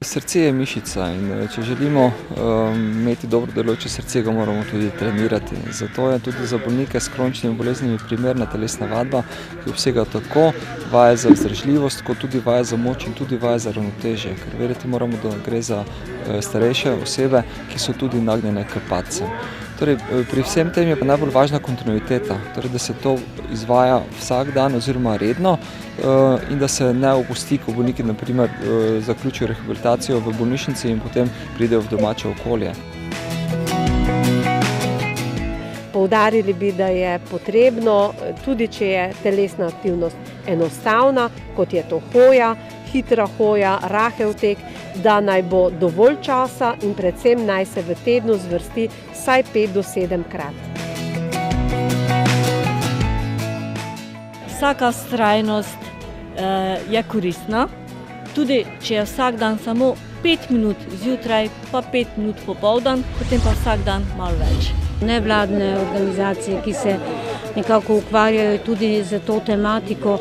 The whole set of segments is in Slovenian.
Srce je mišica in če želimo imeti dobro delujoče srce, ga moramo tudi trenirati. Zato je tudi za bolnike s kroničnimi boleznimi primerna telesna vadba, ki obsega tako vaje za vzdržljivost, kot tudi vaje za moč in tudi vaje za ravnotežje. Ker verjeti moramo, da gre za starejše osebe, ki so tudi nagnjene k padcem. Torej, pri vsem tem je pa najbolj važna kontinuiteta, torej, da se to izvaja vsak dan oziroma redno in da se ne opusti, ko bolniki na primer zaključijo rehabilitacijo v bolnišnici in potem pridejo v domače okolje. Poudarili bi, da je potrebno, tudi če je telesna aktivnost enostavna, kot je to hoja, hitra hoja, rahel tek, da naj bo dovolj časa in predvsem naj se v tednu zvrsti vsaj 5 do 7 krat. Vsaka vztrajnost je koristna, tudi če je vsak dan samo 5 minut zjutraj, pa 5 minut popoldan, potem pa vsak dan malo več. Nevladne organizacije, ki se nekako ukvarjajo tudi z to tematiko,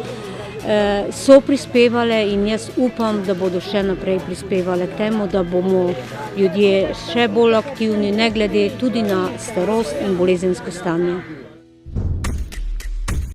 so prispevale in jaz upam, da bodo še naprej prispevale k temu, da bomo ljudje še bolj aktivni, ne glede tudi na starost in bolezensko stanje.